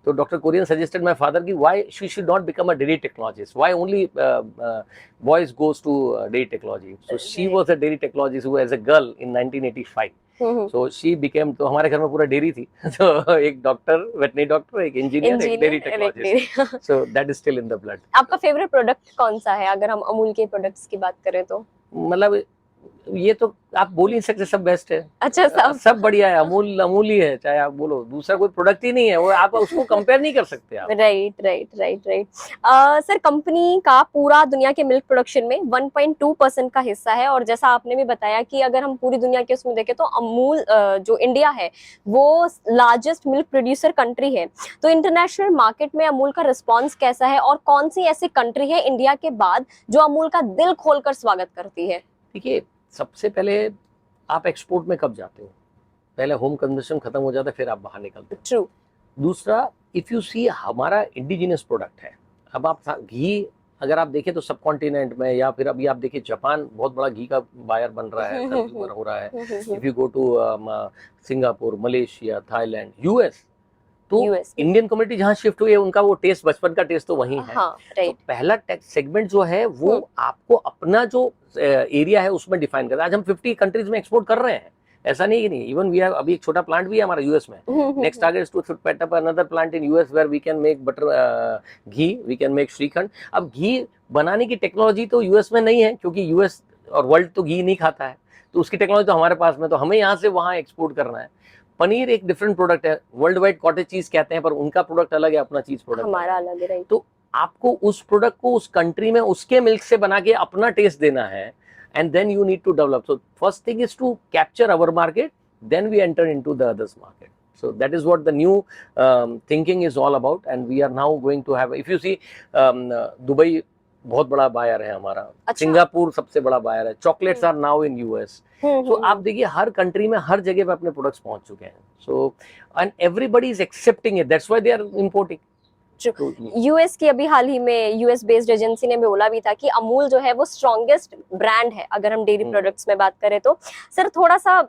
तो doctor Kurien suggested my father कि why she should not become a dairy technologist, why only boys goes to dairy technology. So she was a dairy technologist who as a girl in 1985। So she became, तो हमारे घर में पूरा dairy थी, तो एक doctor, veterinary doctor, एक engineer, एक dairy technologist. So that is still in the blood. आपका फेवरेट प्रोडक्ट कौन सा है अगर हम अमूल के प्रोडक्ट्स की बात करें तो? मतलब ये तो आप बोल ही सकते, सब बेस्ट है। अच्छा, सब बढ़िया है, अमूल ही है, चाहे आप बोलो, दूसरा कोई प्रोडक्ट ही नहीं है, वो आप उसको कंपेयर नहीं कर सकते आप। राइट। सर, कंपनी का पूरा दुनिया के मिल्क प्रोडक्शन में 1.2% का हिस्सा है, और जैसा आपने भी बताया कि अगर हम पूरी दुनिया के उसमें देखें तो अमूल जो इंडिया है वो लार्जेस्ट मिल्क प्रोड्यूसर कंट्री है। तो इंटरनेशनल मार्केट में अमूल का रिस्पॉन्स कैसा है, और कौन सी ऐसी कंट्री है इंडिया के बाद जो अमूल का दिल खोलकर स्वागत करती है? देखिए, सबसे पहले आप एक्सपोर्ट में कब जाते हो? पहले होम कंजम्पशन खत्म हो जाता है, फिर आप बाहर निकलते हैं। ट्रू। दूसरा, इफ यू सी, हमारा इंडिजिनियस प्रोडक्ट है। अब आप घी अगर आप देखें तो सब कॉन्टिनेंट में, या फिर अभी आप देखिए जापान बहुत बड़ा घी का बायर बन रहा है, कंज्यूमर हो रहा है। If you go to Singapore, Malaysia, Thailand, US, तो इंडियन कम्युनिटी जहाँ शिफ्ट हुई है उनका वो टेस्ट, बचपन का टेस्ट तो वही है। हाँ, तो पहला सेगमेंट जो है वो आपको अपना जो एरिया है उसमें डिफाइन करता है। आज हम 50 कंट्रीज में एक्सपोर्ट कर रहे हैं, ऐसा नहीं कि नहीं। इवन वी हैव, अभी एक छोटा प्लांट भी है हमारा यूएस में। Next target is to set up another plant in US where we can make butter ghee, we can make shrikhand. अब घी बनाने की टेक्नोलॉजी तो यूएस में नहीं है, क्योंकि यूएस और वर्ल्ड तो घी नहीं खाता है, तो उसकी टेक्नोलॉजी तो हमारे पास में, तो हमें यहाँ से वहाँ एक्सपोर्ट करना है। पनीर एक डिफरेंट प्रोडक्ट है, वर्ल्ड वाइड कॉटेज चीज कहते हैं, पर उनका प्रोडक्ट अलग है, अपना चीज प्रोडक्ट हमारा अलग है। तो आपको उस प्रोडक्ट को उस कंट्री में उसके मिल्क से बना के अपना टेस्ट देना है, and then you need to develop. So first thing is to capture our market, then we enter into the others market. So that is what the new thinking is all about, and we are now going to have, if you see, Dubai बहुत बड़ा buyer है हमारा। अच्छा। Singapore सबसे बड़ा buyer है। Chocolates are now in US. So आप देखिए हर कंट्री में हर जगह पे अपने प्रोडक्ट्स पहुंच चुके हैं। So and everybody is accepting it, that's why they are importing. US की अभी हाल ही में यूएस बेस्ड एजेंसी ने बोला भी था कि अमूल जो है वो स्ट्रॉन्गेस्ट ब्रांड है अगर हम डेयरी प्रोडक्ट्स में बात करें तो। सर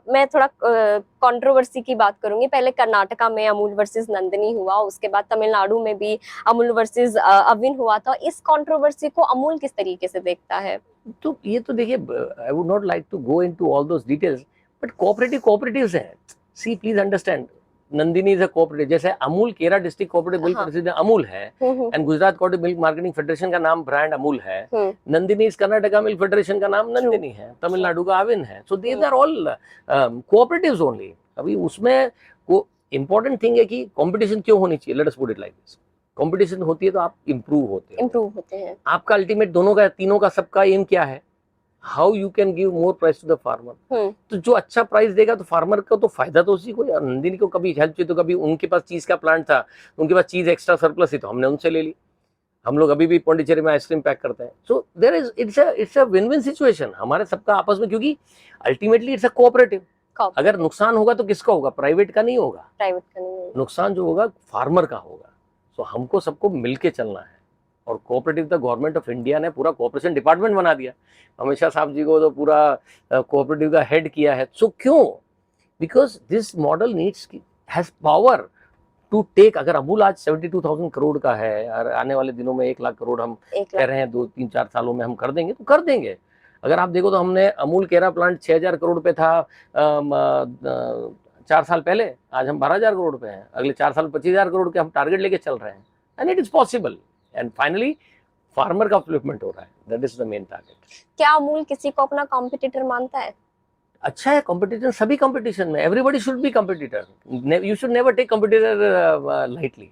मैं थोड़ा कंट्रोवर्सी की बात करूंगी। पहले कर्नाटका में अमूल वर्सेस नंदिनी हुआ, उसके बाद तमिलनाडु में भी अमूल वर्सेस अविन हुआ था। इस कंट्रोवर्सी को अमूल किस तरीके से देखता है? तो ये तो देखिए, I would not like to go into all those details, but cooperatives हैं। See please understand, Nandini is a cooperative. जैसे Amul Kaira district cooperative milk president Amul है, and Gujarat cooperative milk marketing federation का नाम ब्रांड अमूल है। नंदिनी इस कर्नाटका मिल्क फेडरेशन का नाम नंदिनी है, तमिलनाडु का अविन है। So these are all cooperatives only. अभी उसमें वो इंपॉर्टेंट थिंग है कि कंपटीशन क्यों होनी चाहिए। Let us put it like this, competition होती है तो आप इंप्रूव होते हैं। आपका अल्टीमेट दोनों का, तीनों का, सबका एम क्या है? How you can give more price to the farmer. तो जो अच्छा प्राइस देगा तो फार्मर को तो फायदा तो उसी को। नंदिनी को कभी हेल्प चाहिए तो कभी उनके पास चीज का प्लांट था, उनके पास चीज एक्स्ट्रा सरप्लस थी तो हमने उनसे ले ली। हम लोग अभी भी पौंडीचेरी में आइसक्रीम पैक करते हैं। So there is, it's a win win situation हमारे सबका आपस में, क्योंकि अल्टीमेटली इट्स अ कोऑपरेटिव। अगर नुकसान होगा तो किसका होगा? प्राइवेट का नहीं होगा। नुकसान जो होगा फार्मर का होगा। सो हमको सबको मिलके चलना है। और cooperative the government of India ने पूरा कोऑपरेशन डिपार्टमेंट बना दिया। हमेशा साहब जी को तो पूरा कोऑपरेटिव का हेड किया है। सो क्यों? Because this model needs, has power to take. अगर अमूल आज 72,000 करोड़ का है और आने वाले दिनों में 1 लाख करोड़ हम कह रहे हैं 2-3-4 सालों में हम कर देंगे, तो कर देंगे। अगर आप देखो तो हमने अमूल केरा प्लांट 6,000 करोड़ पे था 4 साल पहले, आज हम 12,000 करोड़ पे हैं। अगले 4 साल 25,000 करोड़ के हम टारगेट लेके चल रहे हैं, and it is possible. And finally farmer का अपलिफ्टमेंट हो रहा है, that is the main target. क्या अमूल किसी को अपना कॉम्पिटिटर मानता है? अच्छा है कंपटीशन, सभी कंपटीशन में everybody should be competitor. You should never take competitor lightly.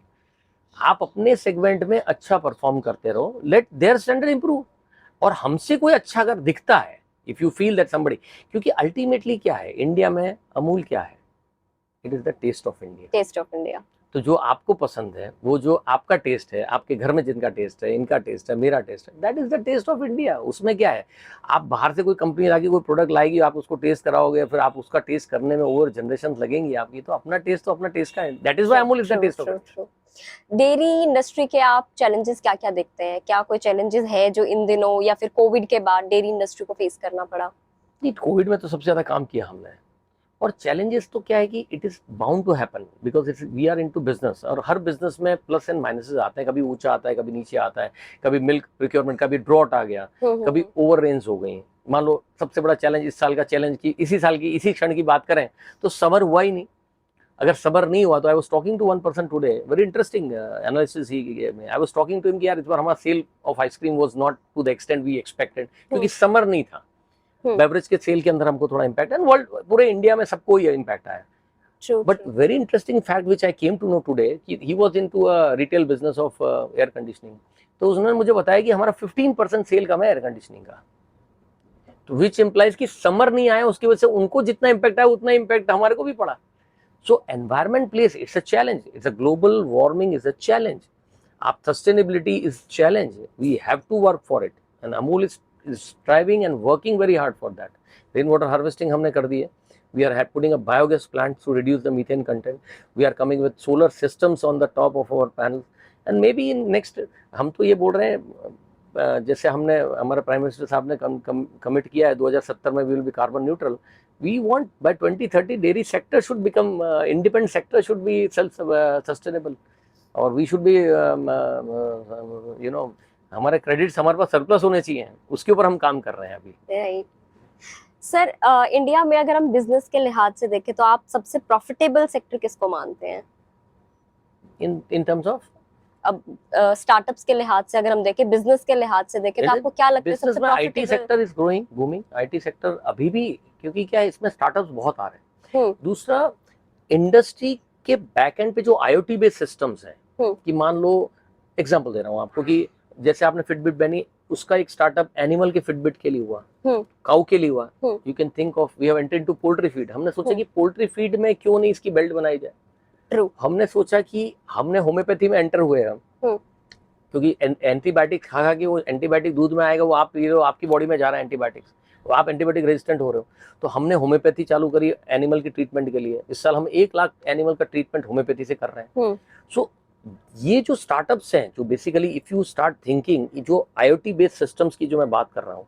आप अपने सेगमेंट में अच्छा परफॉर्म करते रहो, लेट देयर स्टैंडर्ड इंप्रूव। और हमसे कोई अच्छा अगर दिखता है, if you feel that somebody, क्योंकि अल्टीमेटली क्या है इंडिया में, अमूल क्या है? It is the taste of India. Taste of India. तो जो आपको पसंद है, वो जो आपका टेस्ट है, आपके घर में जिनका टेस्ट है, इनका टेस्ट है, मेरा टेस्ट है, that is the taste of India. उसमें क्या है, आप बाहर से कोई कंपनी लाके कोई प्रोडक्ट लाएगी, आप उसको टेस्ट कराओगे, फिर आप उसका टेस्ट करने में ओवर जनरेशन लगेंगी आपकी, तो अपना टेस्ट तो अपना टेस्ट का है। That is why Amul is the taste of India. Dairy industry के आप चैलेंजेस क्या क्या देखते हैं? क्या कोई चैलेंजेस है जो इन दिनों या फिर कोविड के बाद डेयरी इंडस्ट्री को फेस करना पड़ा? नहीं, कोविड में तो सबसे ज्यादा काम किया हमने। और चैलेंजेस तो क्या है कि it is bound to happen, because it's, we are into business, और हर बिजनेस में प्लस एंड माइनसेस आते हैं। कभी ऊंचा आता है, कभी नीचे आता है, कभी मिल्क प्रोक्योरमेंट, कभी ड्रॉट आ गया, कभी ओवर रेंज हो गई। मान लो सबसे बड़ा चैलेंज इस साल का चैलेंज की, इसी साल की इसी क्षण की बात करें तो समर हुआ ही नहीं। अगर समर नहीं हुआ तो I was talking to one person today, very interesting analysis he gave me। I was talking to him कि यार इस बार हमारा sale of ice cream was not to the extent we expected, क्योंकि समर नहीं था। बेवरेज के सेल के अंदर हमको थोड़ा इम्पैक्ट है, वर्ल्ड पूरे इंडिया में सबको ये इम्पैक्ट आया। But very interesting fact which I came to know today कि he was into a retail business of air conditioning. तो उन्होंने मुझे बताया कि हमारा 15% सेल कम है एयर कंडीशनिंग का, तो विच इम्प्लाइज कि समर नहीं आया, उसकी वजह से उनको जितना इम्पैक्ट आया उतना इम्पैक्ट हमारे को भी पड़ा। So environment place, it's a challenge, it's a global warming is a challenge, आप sustainability is challenge, we have to work for it, and Amul is striving and working very hard for that। Rain water harvesting हमने कर दी है, We are putting a biogas plant to reduce the methane content. We are coming with solar systems on the top of our panels. And maybe in next, हम तो ये बोल रहे हैं जैसे हमने हमारे प्राइम मिनिस्टर साहब ने कमिट किया है 2070 में we will be carbon neutral. We want by 2030 dairy sector should become independent sector, should be self sustainable, और we should be you know, हमारे क्रेडिट्स हमारे पास सरप्लस होने चाहिए, उसके ऊपर हम काम कर रहे हैं अभी। राइट सर, इंडिया में अगर हम बिजनेस के लिहाज से देखें तो आप सबसे प्रॉफिटेबल सेक्टर किसको मानते हैं? इन टर्म्स ऑफ अब स्टार्टअप्स के लिहाज से अगर हम देखें, बिजनेस के लिहाज से देखें, तो आपको क्या लगता है सबसे profitable? IT sector is growing, booming. IT sector अभी भी, क्योंकि क्या है इसमें स्टार्टअप्स बहुत आ रहे हैं। दूसरा, इंडस्ट्री के बैक एंड पे जो आईओटी बेस्ड सिस्टम्स हैं, कि मान लो एग्जांपल दे रहा हूँ आपको कि जैसे आपने फिटबिट बनी, उसका एक स्टार्टअप एनिमल के फिटबिट के लिए हुआ, काऊ के लिए हुआ। You can think of, we have entered into poultry feed. हमने सोचा कि पोल्ट्री फीड में क्यों नहीं इसकी बेल्ट बनाई जाए। True. हमने सोचा कि हमने होम्योपैथी में एंटर हुए हम, क्योंकि एंटीबायोटिक खा खा के वो एंटीबायोटिक दूध में आएगा, वो आप पी रहे हो, आपकी बॉडी में जा रहा है एंटीबायोटिक्स, तो आप एंटीबायोटिक रेजिस्टेंट हो रहे हो। तो हमने होम्योपैथी चालू करी एनिमल की ट्रीटमेंट के लिए। इस साल हम 1 लाख एनिमल का ट्रीटमेंट होम्योपैथी से कर रहे हैं। सो ये जो स्टार्टअप्स हैं, जो basically if you start thinking, जो आईओटी बेस्ड सिस्टम्स की जो मैं बात कर रहा हूँ,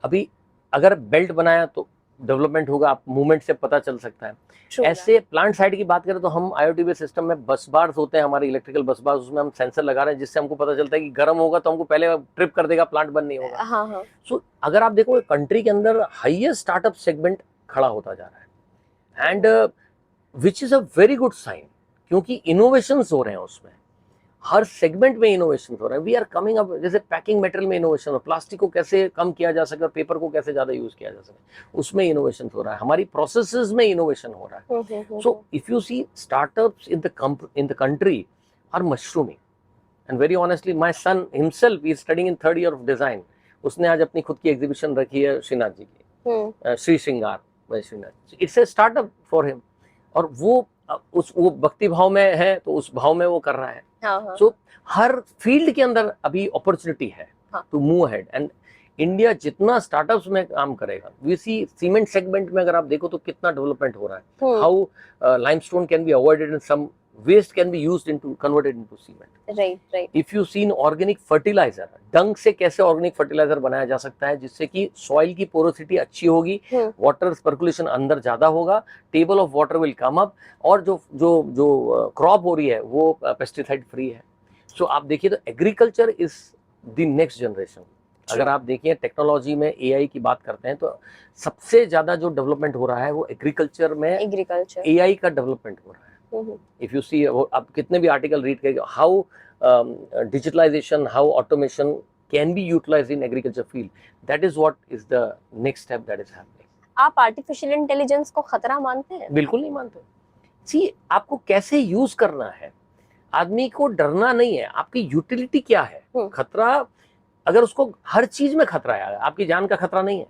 अभी अगर बेल्ट बनाया तो डेवलपमेंट होगा, आप मूवमेंट से पता चल सकता है। ऐसे प्लांट साइड की बात करें तो हम आईओटी बेस्ड सिस्टम में बस बार्स होते हैं हमारे, इलेक्ट्रिकल बस बार्स, उसमें हम सेंसर लगा रहे हैं जिससे हमको पता चलता है कि गर्म होगा तो हमको पहले ट्रिप कर देगा, प्लांट बंद नहीं होगा। सो अगर आप देखो कंट्री के अंदर हाईएस्ट स्टार्टअप सेगमेंट खड़ा होता जा रहा है, and which is a very good sign, क्योंकि इनोवेशंस हो रहे हैं उसमें, हर सेगमेंट में इनोवेशन हो रहा है। वी आर कमिंग अप, जैसे पैकिंग मटेरियल में इनोवेशन हो, प्लास्टिक को कैसे कम किया जा सके और पेपर को कैसे ज्यादा यूज किया जा सके, उसमें इनोवेशन हो रहा है। हमारी प्रोसेसेस में इनोवेशन हो रहा है। So if you see startups in the country are mushrooming, and very honestly my son himself is studying in 3rd year of design. उसने आज अपनी खुद की एग्जीबिशन रखी है श्रीनाथ जी की, Shri Shringar by Shrinath. It's a startup for him, और वो भक्ति भाव में है तो उस भाव में वो कर रहा है। सो हर फील्ड के अंदर अभी अपॉर्चुनिटी है to move ahead, and India जितना स्टार्टअप्स में काम करेगा, वी सी सीमेंट सेगमेंट में अगर आप देखो तो कितना डेवलपमेंट हो रहा है। How limestone can be avoided and some waste can be used into, converted into cement. Right. If you see organic fertilizer, डंग से कैसे ऑर्गेनिक फर्टिलाइजर बनाया जा सकता है जिससे कि सॉइल की पोरोसिटी अच्छी होगी, वाटर सर्कुलेशन अंदर ज्यादा होगा, table of water will come up, और जो क्रॉप हो रही है वो पेस्टिसाइड फ्री है। सो आप देखिए तो agriculture is the next generation. अगर आप देखिए टेक्नोलॉजी में एआई की बात करते हैं तो सबसे ज्यादा जो डेवलपमेंट हो रहा है वो एग्रीकल्चर में एआई का डेवलपमेंट हो रहा है। If you see, आप कितने भी आर्टिकल रीड करेंगे, how digitalization, how automation can be utilized in agriculture field, that is what is the next step that is happening. आप आर्टिफिशियल इंटेलिजेंस को खतरा मानते हैं? बिल्कुल नहीं मानते। सी, आपको कैसे यूज करना है, आदमी को डरना नहीं है, आपकी यूटिलिटी क्या है। खतरा, अगर उसको हर चीज में खतरा है, आपकी जान का खतरा नहीं है,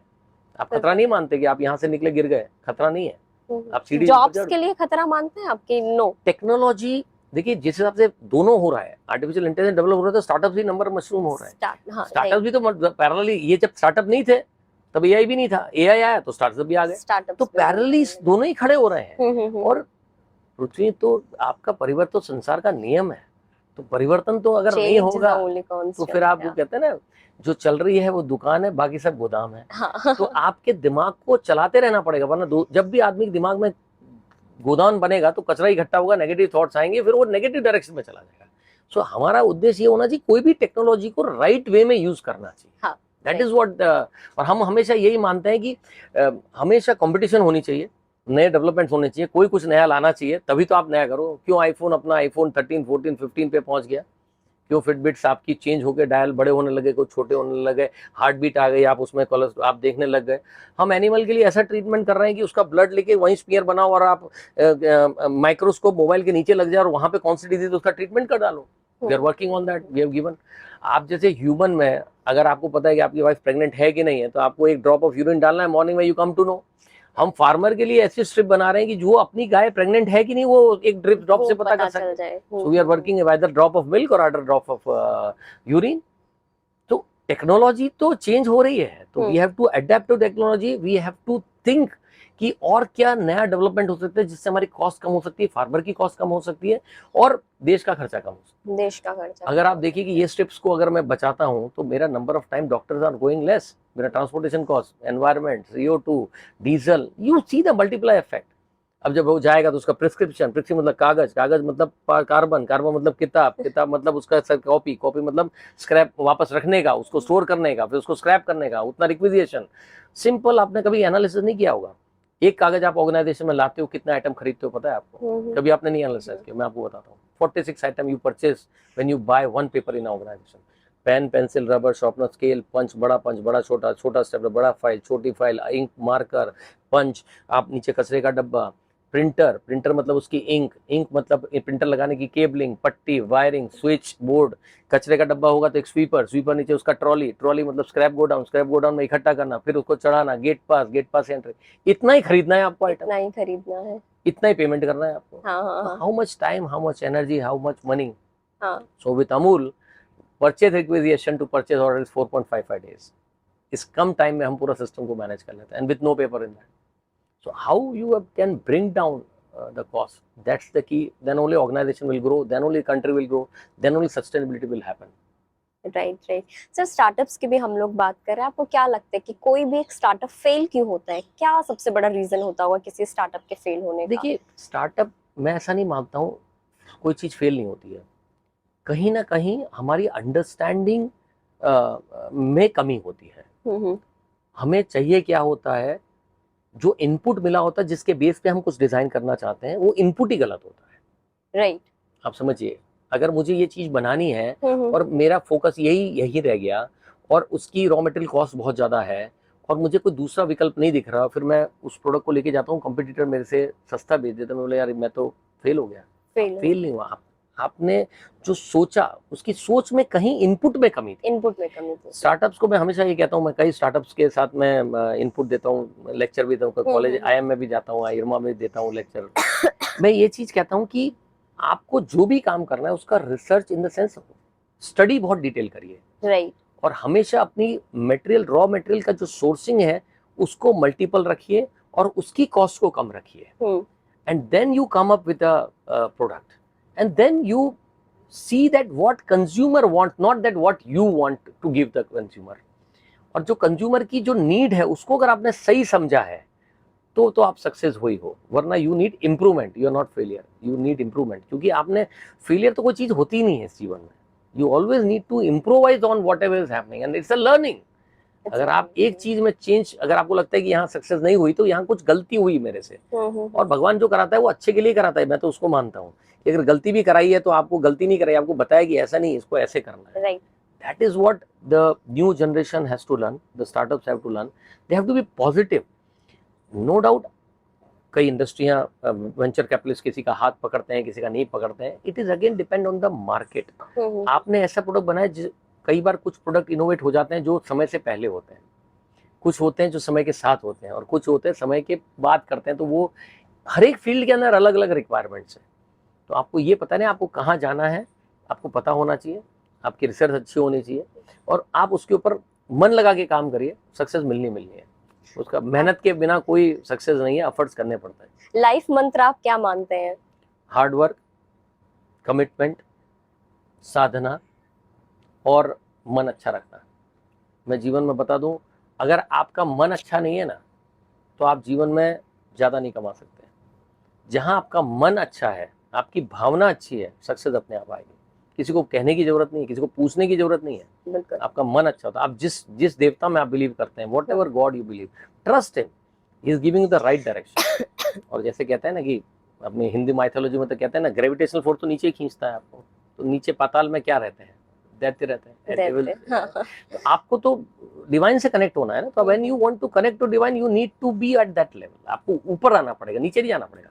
आप खतरा नहीं मानते कि आप यहाँ से निकले गिर गए, खतरा नहीं है। आप जॉब्स के लिए खतरा मानते हैं आपके? नो। टेक्नोलॉजी देखिए जिस हिसाब से दोनों हो रहा है, आर्टिफिशियल इंटेलिजेंस डेवलप हो रहा है तो स्टार्टअप भी नंबर मशरूम हो रहा है। स्टार्टअप भी तो पैरेलली, ये जब स्टार्टअप नहीं थे तब एआई भी नहीं था, एआई आया तो स्टार्टअप भी आ गए, तो पैरेलली दोनों ही खड़े हो रहे हैं। और पृथ्वी तो आपका परिवर्तन तो संसार का नियम है, तो परिवर्तन तो अगर नहीं होगा तो फिर आप वो कहते हैं ना, जो चल रही है वो दुकान है, बाकी सब गोदाम है। तो आपके दिमाग को चलाते रहना पड़ेगा, वरना जब भी आदमी के दिमाग में गोदाम बनेगा तो कचरा इकट्ठा होगा, नेगेटिव थॉट्स आएंगे, फिर वो नेगेटिव डायरेक्शन में चला जाएगा। सो हमारा उद्देश्य ये होना चाहिए कोई भी टेक्नोलॉजी को राइट वे में यूज करना चाहिए। दैट इज व्हाट, और हम हमेशा यही मानते हैं कि हमेशा कंपटीशन होनी चाहिए, नए डेवलपमेंट होने चाहिए, कोई कुछ नया लाना चाहिए, तभी तो आप नया करो। क्यों आईफोन अपना आईफोन 13, 14, 15 पे पहुंच गया, क्यों फिटबिट्स आपकी चेंज होकर डायल बड़े होने लगे, कुछ छोटे होने लगे, हार्ट बीट आ गई, आप उसमें कोलेस्ट्रॉल आप देखने लग गए। हम एनिमल के लिए ऐसा ट्रीटमेंट कर रहे हैं कि उसका ब्लड लेके वहीं स्पीयर बनाओ और आप माइक्रोस्कोप मोबाइल के नीचे लग जाए और वहां पे कौन सी डिजीज उसका ट्रीटमेंट कर डालो। We are working on that, we have given. आप जैसे ह्यूमन में अगर आपको पता है कि आपकी वाइफ प्रेग्नेंट है कि नहीं है, तो आपको एक ड्रॉप ऑफ यूरिन डालना है, मॉर्निंग में यू कम टू नो। हम फार्मर के लिए ऐसी स्ट्रिप बना रहे हैं कि जो अपनी गाय प्रेग्नेंट है कि नहीं वो एक ड्रिप ड्रॉप से पता कर सकते हैं। So we are working either drop of milk और अदर ड्रॉप ऑफ यूरिन। तो टेक्नोलॉजी तो चेंज हो रही है, तो we have to adapt to technology, we have to think कि और क्या नया डेवलपमेंट हो सकता है जिससे हमारी कॉस्ट कम हो सकती है, फार्मर की कॉस्ट कम हो सकती है और देश का खर्चा कम हो सकता है। देश का खर्चा, अगर आप देखिए कि ये स्टेप्स को अगर मैं बचाता हूँ तो मेरा number of time doctors are going less, मेरा transportation cost, environment, CO2, diesel, you see the multiply effect. अब जब वो जाएगा तो उसका प्रिस्क्रिप्शन, प्रिस्क्रिप्शन मतलब कागज, कागज मतलब कार्बन, कार्बन मतलब किताब, किताब मतलब उसका कॉपी, कॉपी मतलब स्क्रैप वापस रखने का, उसको स्टोर करने का, फिर उसको स्क्रैप करने का, उतना रिक्विजिएशन। सिंपल, आपने कभी एनालिसिस नहीं किया होगा, एक कागज आप ऑर्गेनाइजेशन में लाते हो कितना आइटम खरीदते हो पता है आपको? कभी आपने नहीं एनालिसिस किया? मैं आपको बताता हूँ। 46 item you purchase when you buy one paper in organisation. Pen, pencil, rubber, sharpener, scale, punch, बड़ा छोटा, छोटा स्टेपलर, बड़ा फाइल, छोटी फाइल, इंक, मार्कर, पंच, आप नीचे कचरे का डब्बा, प्रिंटर, प्रिंटर मतलब उसकी इंक, इंक मतलब प्रिंटर लगाने की केबलिंग, पट्टी, वायरिंग, स्विच बोर्ड, कचरे का डब्बा होगा तो एक स्वीपर, स्वीपर नीचे उसका ट्रॉली, ट्रॉली मतलब स्क्रैप गोडाउन, स्क्रैप गोडाउन में इकट्ठा करना, फिर उसको चढ़ाना, गेट पास, गेट पास एंट्री। इतना ही खरीदना है आपको आइटम, इतना ही खरीदना है, इतना ही पेमेंट करना है आपको। हाँ। How much time, how much energy, how much money. हाँ, so with Amul, purchase requisition to purchase order is 4.55 days। इस कम टाइम में हम पूरा सिस्टम को मैनेज कर लेते हैं and with no paper in that. So how you can bring down the cost? That's the key. Then only organization will grow. Then only country will grow. Then only sustainability will happen. Right. Sir, startups की भी हम लोग बात कर रहे हैं, आपको क्या लगता है कि कोई भी एक स्टार्टअप फेल क्यों होता है? क्या सबसे बड़ा रीजन होता होगा किसी स्टार्टअप के फेल होने का? देखिए, स्टार्टअप मैं ऐसा नहीं मानता हूँ कोई चीज़ फेल नहीं होती है। कहीं ना कहीं हमारी अंडरस्टैंडिंग में कमी होती है। हमें चाहिए क्या होता है, जो इनपुट मिला होता है जिसके बेस पे हम कुछ डिजाइन करना चाहते हैं, वो इनपुट ही गलत होता है। राइट। आप समझिए, अगर मुझे ये चीज बनानी है और मेरा फोकस यही रह गया और उसकी रॉ मटेरियल कॉस्ट बहुत ज्यादा है और मुझे कोई दूसरा विकल्प नहीं दिख रहा, फिर मैं उस प्रोडक्ट को लेके जाता हूँ, कंपटीटर मेरे से सस्ता बेच देता, मैं बोले यार मैं तो फेल हो गया। फेल नहीं हुआ, आपने जो सोचा उसकी सोच में कहीं इनपुट में कमी थी। स्टार्टअप्स को मैं हमेशा ये कहता हूँ, मैं कई स्टार्टअप्स के साथ मैं इनपुट देता हूँ, लेक्चर भी देता हूँ, कॉलेज IIM में भी जाता हूँ, IRMA में देता हूँ लेक्चर। मैं ये चीज कहता हूँ कि आपको जो भी काम करना है उसका research in the sense study बहुत डिटेल करिए। राइट। और हमेशा अपनी मटेरियल, रॉ मटेरियल का जो सोर्सिंग है उसको मल्टीपल रखिए और उसकी कॉस्ट को कम रखिए and then you come up with a product and then you see that what consumer want, not that what you want to give the consumer। और जो कंज्यूमर की जो नीड है उसको अगर आपने सही समझा है तो आप सक्सेस हुई हो, वरना you need improvement, you are not failure, you need improvement. क्योंकि आपने फेलियर तो कोई चीज होती नहीं है इस जीवन में, you always need to improvise on whatever is happening and it's a learning. अगर आप एक चीज में चेंज, अगर आपको लगता है कि यहाँ सक्सेस नहीं हुई तो यहाँ कुछ गलती हुई मेरे से, और भगवान जो कराता है वो अच्छे के लिए कराता है, मैं तो उसको मानता हूँ कि अगर गलती भी कराई है तो आपको गलती नहीं कराई, आपको बताया कि ऐसा नहीं, इसको ऐसे करना है। That is what the new generation has to learn, the startups have to learn, they have to be positive, no doubt। कई इंडस्ट्रियां वेंचर कैपिटलिस्ट किसी का हाथ पकड़ते हैं, किसी का नहीं पकड़ते हैं, it is again depend on the market. आपने ऐसा प्रोडक्ट बनाया, कई बार कुछ प्रोडक्ट इनोवेट हो जाते हैं जो समय से पहले होते हैं, कुछ होते हैं जो समय के साथ होते हैं, और कुछ होते हैं समय के बाद करते हैं। तो वो हर एक फील्ड के अंदर अलग अलग रिक्वायरमेंट्स है। तो आपको ये पता नहीं आपको कहाँ जाना है, आपको पता होना चाहिए, आपकी रिसर्च अच्छी होनी चाहिए और आप उसके ऊपर मन लगा के काम करिए, सक्सेस मिलनी है। उसका मेहनत के बिना कोई सक्सेस नहीं है, एफर्ट्स करने पड़ता है। लाइफ मंत्र आप क्या मानते हैं? हार्ड वर्क, कमिटमेंट, साधना और मन अच्छा रखना। मैं जीवन में बता दूं, अगर आपका मन अच्छा नहीं है ना तो आप जीवन में ज़्यादा नहीं कमा सकते। जहां आपका मन अच्छा है, आपकी भावना अच्छी है, सक्सेस अपने आप आएगी। किसी को कहने की जरूरत नहीं है, किसी को पूछने की जरूरत नहीं है। आपका मन अच्छा होता है, आप जिस देवता में आप बिलीव करते हैं, what ever God you believe, trust him, he is giving the right direction. और जैसे कहते हैं ना कि अपनी हिंदी माइथोलॉजी में तो कहते हैं ना, ग्रेविटेशनल फोर्स तो नीचे खींचता है आपको, तो नीचे पाताल में क्या रहते हैं, दैत्य रहते हैं। तो आपको तो डिवाइन से कनेक्ट होना है ना, तो when you want to connect to divine you need to be at that level. आपको ऊपर आना पड़ेगा, नीचे नहीं जाना पड़ेगा।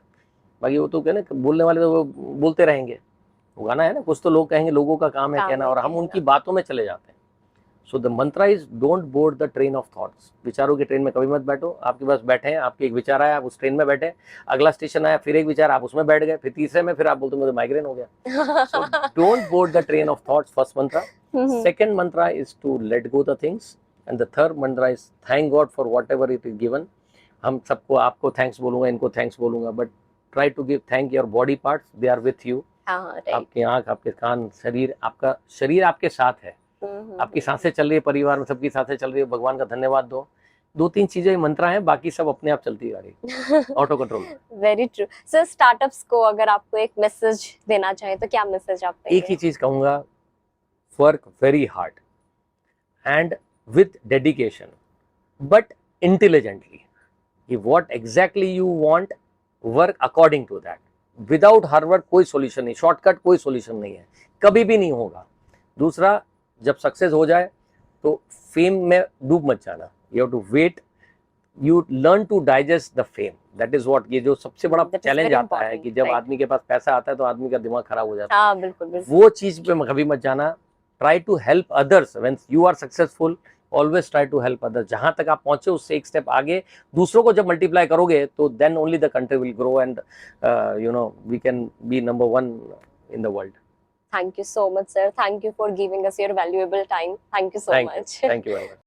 बाकी वो तो कहना, बोलने वाले तो बोलते रहेंगे, वो गाना है ना, कुछ तो लोग कहेंगे, लोगों का काम है कहना, और हम उनकी बातों में चले जाते हैं। So the Mantra is don't board the train of thoughts. विचारों की ट्रेन में कभी मत बैठो। आपके पास बैठे हैं, आपके एक विचार आया, आप उस ट्रेन में बैठे, अगला स्टेशन आया, फिर एक विचार, आप उसमें बैठ गए, फिर तीसरे में, फिर आप बोलते मुझे माइग्रेन हो गया। So don't board the train of thoughts, first mantra. Second mantra is to let go the things, and the third mantra is thank God for whatever it is given. हम सबको, आपको थैंक्स बोलूंगा, इनको थैंक्स बोलूंगा, but try to give thank your body parts, they are with you. आपकी आंख, आपके कान, शरीर, आपका शरीर आपके साथ है, आपकी सांसें चल रही है, परिवार में सबकी सांसें चल रही है, भगवान का धन्यवाद दो। 2-3 चीजें मंत्रा हैं, बाकी सब अपने आप चलती है गाड़ी, auto control. Very true sir. Startups को अगर आपको एक मैसेज देना चाहें तो क्या मैसेज आप देंगे? एक ही चीज कहूंगा, work very hard and with dedication but intelligently. What exactly you want, work according to that. Without hard work कोई सॉल्यूशन नहीं, शॉर्टकट कोई सॉल्यूशन नहीं है, कभी भी नहीं होगा। दूसरा, जब सक्सेस हो जाए तो फेम में डूब मत जाना, you have to wait, you learn to digest the fame, that is what. ये जो सबसे बड़ा चैलेंज आता है कि जब आदमी के पास पैसा आता है तो आदमी का दिमाग खराब हो जाता है। हाँ, बिल्कुल, बिल्कुल। वो चीज पे कभी मत जाना। Try to help others when you are successful, always try to help others. जहां तक आप पहुंचे उससे एक स्टेप आगे दूसरों को जब मल्टीप्लाई करोगे तो then only the country will grow and you know we can be number 1 in the world. Thank you so much, sir. Thank you for giving us your valuable time. Thank you so much. Thank you very much.